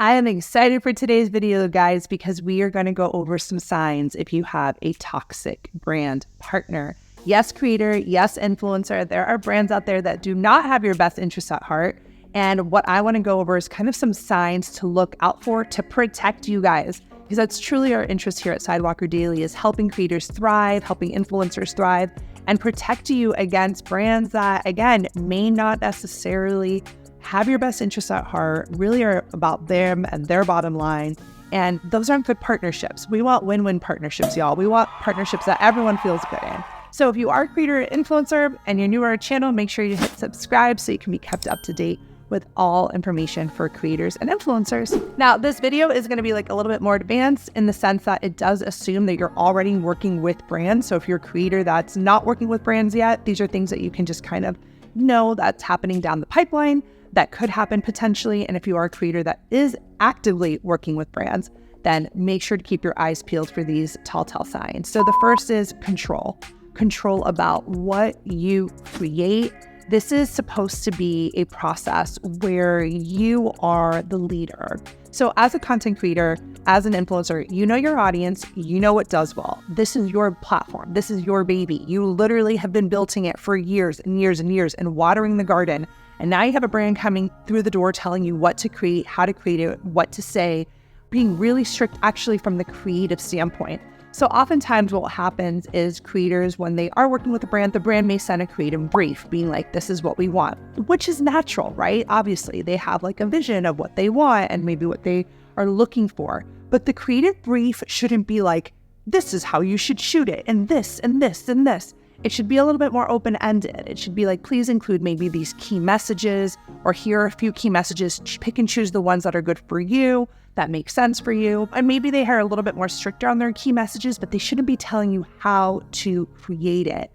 I am excited for today's video, guys, because we are going to go over some signs if you have a toxic brand partner. Yes, creator, yes, influencer. There are brands out there that do not have your best interests at heart. And what I want to go over is kind of some signs to look out for to protect you guys, because that's truly our interest here at Sidewalker Daily, is helping creators thrive, helping influencers thrive, and protect you against brands that, again, may not necessarily have your best interests at heart, really are about them and their bottom line. And those aren't good partnerships. We want win-win partnerships, y'all. We want partnerships that everyone feels good in. So if you are a creator or influencer and you're new to our channel, make sure you hit subscribe so you can be kept up to date with all information for creators and influencers. Now, this video is going to be like a little bit more advanced in the sense that it does assume that you're already working with brands. So if you're a creator that's not working with brands yet, these are things that you can just kind of know that's happening down the pipeline that could happen potentially. And if you are a creator that is actively working with brands, then make sure to keep your eyes peeled for these telltale signs. So the first is control. Control about what you create. This is supposed to be a process where you are the leader. So as a content creator, as an influencer, you know your audience, you know what does well. This is your platform. This is your baby. You literally have been building it for years and years and years and watering the garden. And now you have a brand coming through the door telling you what to create, how to create it, what to say, being really strict actually from the creative standpoint. So oftentimes what happens is creators, when they are working with a brand, the brand may send a creative brief being like, this is what we want, which is natural, right? Obviously, they have like a vision of what they want and maybe what they are looking for. But the creative brief shouldn't be like, this is how you should shoot it, and this, and this, and this. It should be a little bit more open-ended. It should be like, please include maybe these key messages, or here are a few key messages. Pick and choose the ones that are good for you, that make sense for you. And maybe they are a little bit more stricter on their key messages, but they shouldn't be telling you how to create it.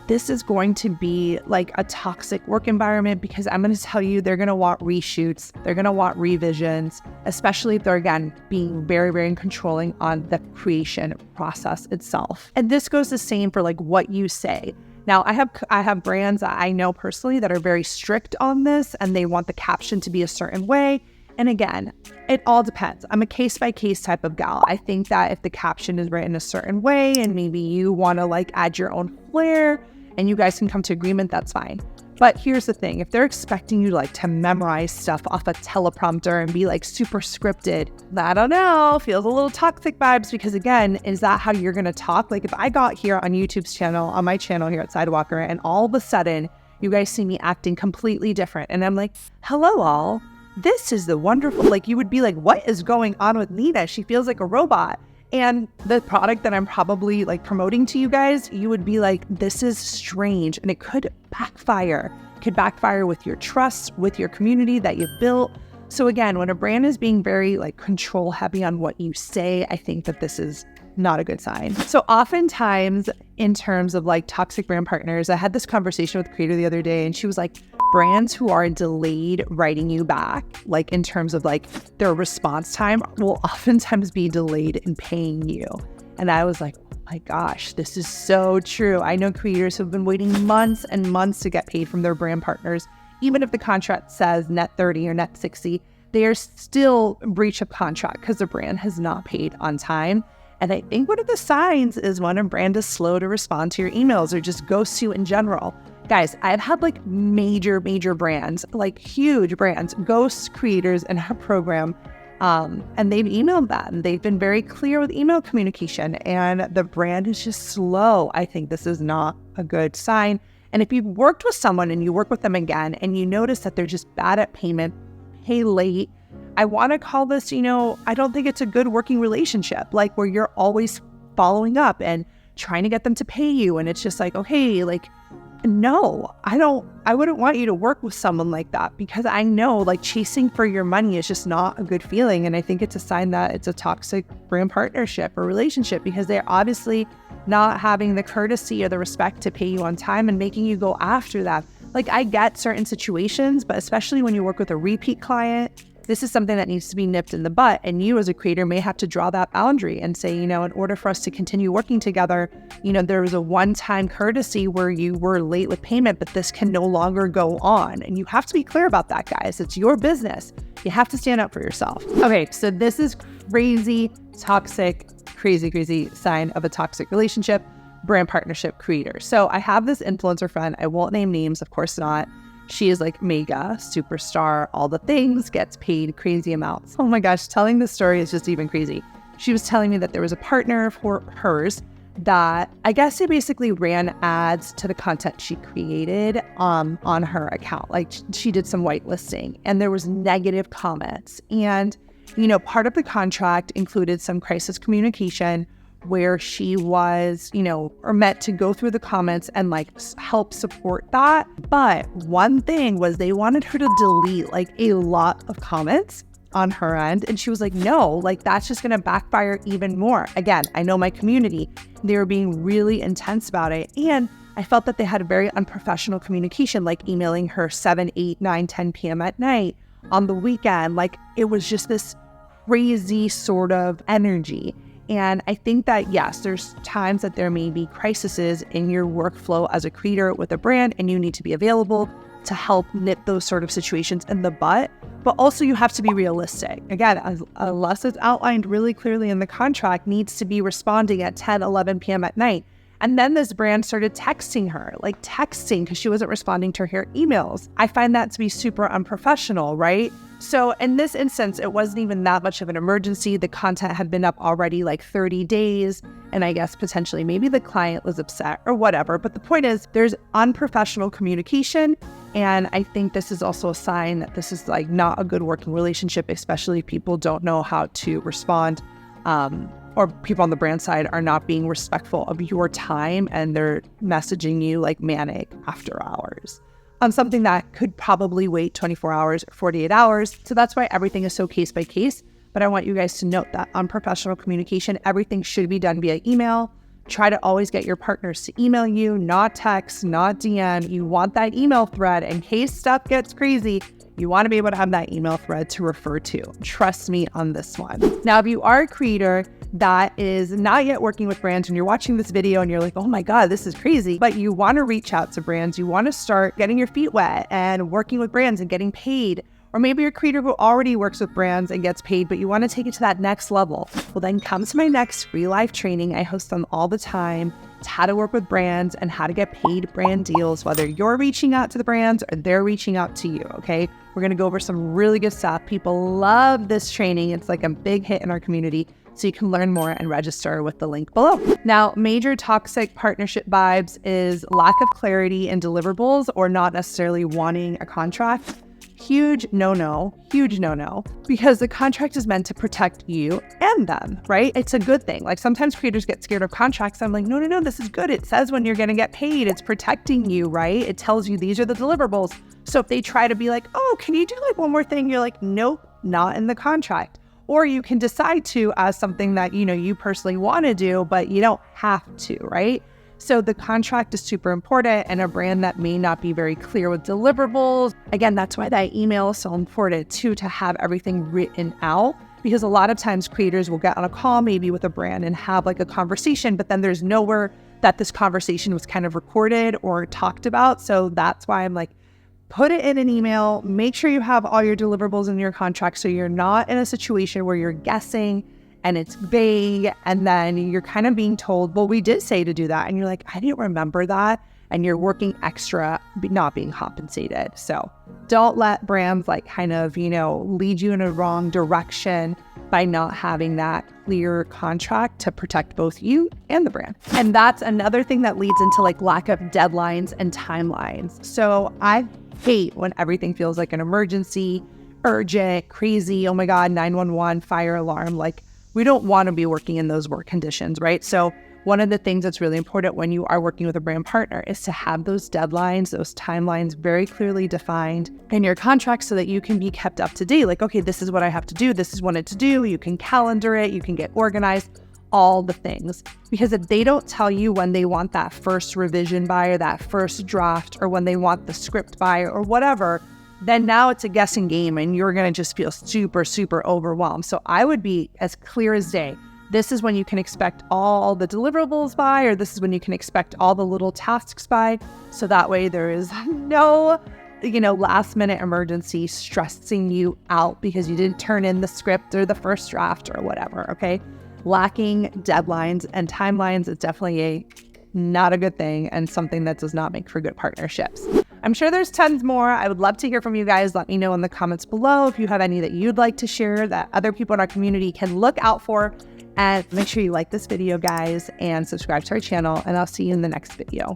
This is going to be like a toxic work environment, because I'm going to tell you, they're going to want reshoots. They're going to want revisions, especially if they're, again, being very, very controlling on the creation process itself. And this goes the same for like what you say. Now, I have brands that I know personally that are very strict on this, and they want the caption to be a certain way. And again, it all depends. I'm a case-by-case type of gal. I think that if the caption is written a certain way and maybe you want to like add your own flair and you guys can come to agreement, that's fine. But here's the thing. If they're expecting you like to memorize stuff off a teleprompter and be like super scripted, I don't know, feels a little toxic vibes, because again, is that how you're going to talk? Like if I got here on YouTube's channel, on my channel here at Sidewalker, and all of a sudden you guys see me acting completely different and I'm like, hello all. This is the wonderful, like you would be like, what is going on with Nina? She feels like a robot. And the product that I'm probably like promoting to you guys, you would be like, this is strange. And it could backfire. It could backfire with your trust, with your community that you've built. So again, when a brand is being very like control heavy on what you say, I think that this is not a good sign. So oftentimes in terms of like toxic brand partners, I had this conversation with a creator the other day, and she was like, brands who are delayed writing you back, like in terms of like their response time, will oftentimes be delayed in paying you. And I was like, oh my gosh, this is so true. I know creators who have been waiting months and months to get paid from their brand partners. Even if the contract says net 30 or net 60, they are still in breach of contract because the brand has not paid on time. And I think one of the signs is when a brand is slow to respond to your emails or just ghosts you in general. Guys, I've had like major brands, like huge brands, ghost creators in our program, and they've emailed them. They've been very clear with email communication, and the brand is just slow. I think this is not a good sign. And if you've worked with someone and you work with them again and you notice that they're just bad at payment, pay late, I want to call this, I don't think it's a good working relationship, like where you're always following up and trying to get them to pay you. And it's just like, okay, like, no, I wouldn't want you to work with someone like that, because I know like chasing for your money is just not a good feeling. And I think it's a sign that it's a toxic brand partnership or relationship, because they're obviously not having the courtesy or the respect to pay you on time and making you go after that. Like I get certain situations, but especially when you work with a repeat client, this is something that needs to be nipped in the butt. And you as a creator may have to draw that boundary and say, in order for us to continue working together, there was a one-time courtesy where you were late with payment, but this can no longer go on. And you have to be clear about that, guys. It's your business. You have to stand up for yourself. Okay, so this is crazy, toxic, crazy sign of a toxic relationship, brand partnership creator. So I have this influencer friend. I won't name names, of course not. She is like mega superstar, all the things, gets paid crazy amounts. Oh my gosh, telling this story is just even crazy. She was telling me that there was a partner of hers that I guess they basically ran ads to the content she created on her account. Like she did some whitelisting and there was negative comments. And, part of the contract included some crisis communication where she was, or meant to go through the comments and help support that. But one thing was they wanted her to delete a lot of comments on her end. And she was like, no, that's just going to backfire even more. Again, I know my community, they were being really intense about it. And I felt that they had a very unprofessional communication, emailing her 7, 8, 9, 10 p.m. at night on the weekend. It was just this crazy sort of energy. And I think that, yes, there's times that there may be crises in your workflow as a creator with a brand, and you need to be available to help nip those sort of situations in the butt. But also you have to be realistic. Again, unless it's outlined really clearly in the contract, needs to be responding at 10, 11 p.m. at night. And then this brand started texting her, because she wasn't responding to her emails. I find that to be super unprofessional, right? So in this instance, it wasn't even that much of an emergency. The content had been up already 30 days. And I guess potentially maybe the client was upset or whatever. But the point is there's unprofessional communication. And I think this is also a sign that this is not a good working relationship, especially if people don't know how to respond, or people on the brand side are not being respectful of your time and they're messaging you manic after hours on something that could probably wait 24 hours or 48 hours. So that's why everything is so case by case. But I want you guys to note that unprofessional communication, everything should be done via email. Try to always get your partners to email you, not text, not DM. You want that email thread in case stuff gets crazy. You want to be able to have that email thread to refer to. Trust me on this one. Now, if you are a creator that is not yet working with brands and you're watching this video and you're like, oh my God, this is crazy, but you want to reach out to brands, you want to start getting your feet wet and working with brands and getting paid, or maybe you're a creator who already works with brands and gets paid, but you want to take it to that next level. Well, then come to my next free live training. I host them all the time. It's how to work with brands and how to get paid brand deals, whether you're reaching out to the brands or they're reaching out to you, okay? We're going to go over some really good stuff. People love this training. It's a big hit in our community. So you can learn more and register with the link below. Now, major toxic partnership vibes is lack of clarity in deliverables or not necessarily wanting a contract. Huge no-no, because the contract is meant to protect you and them, right? It's a good thing. Sometimes creators get scared of contracts. I'm like, no, this is good. It says when you're going to get paid. It's protecting you, right? It tells you these are the deliverables. So if they try to be like, oh, can you do one more thing? You're like, nope, not in the contract. Or you can decide to as something that, you personally want to do, but you don't have to, right? So the contract is super important, and a brand that may not be very clear with deliverables. Again, that's why that email is so important too, to have everything written out, because a lot of times creators will get on a call maybe with a brand and have a conversation, but then there's nowhere that this conversation was kind of recorded or talked about. So that's why I'm put it in an email, make sure you have all your deliverables in your contract so you're not in a situation where you're guessing and it's vague, and then you're kind of being told, well, we did say to do that. And you're like, I didn't remember that. And you're working extra, not being compensated. So don't let brands lead you in a wrong direction by not having that clear contract to protect both you and the brand. And that's another thing that leads into lack of deadlines and timelines. So I hate when everything feels like an emergency, urgent, crazy, oh my God, 911, fire alarm. We don't want to be working in those work conditions, right? So one of the things that's really important when you are working with a brand partner is to have those deadlines, those timelines very clearly defined in your contract so that you can be kept up to date. Okay, this is what I have to do. This is what to do. You can calendar it. You can get organized, all the things. Because if they don't tell you when they want that first revision by or that first draft, or when they want the script by or whatever, then now it's a guessing game and you're going to just feel super, super overwhelmed. So I would be as clear as day. This is when you can expect all the deliverables by, or this is when you can expect all the little tasks by. So that way there is no, last minute emergency stressing you out because you didn't turn in the script or the first draft or whatever. Okay. Lacking deadlines and timelines is definitely not a good thing and something that does not make for good partnerships. I'm sure there's tons more. I would love to hear from you guys. Let me know in the comments below if you have any that you'd like to share that other people in our community can look out for. And make sure you like this video, guys, and subscribe to our channel, and I'll see you in the next video.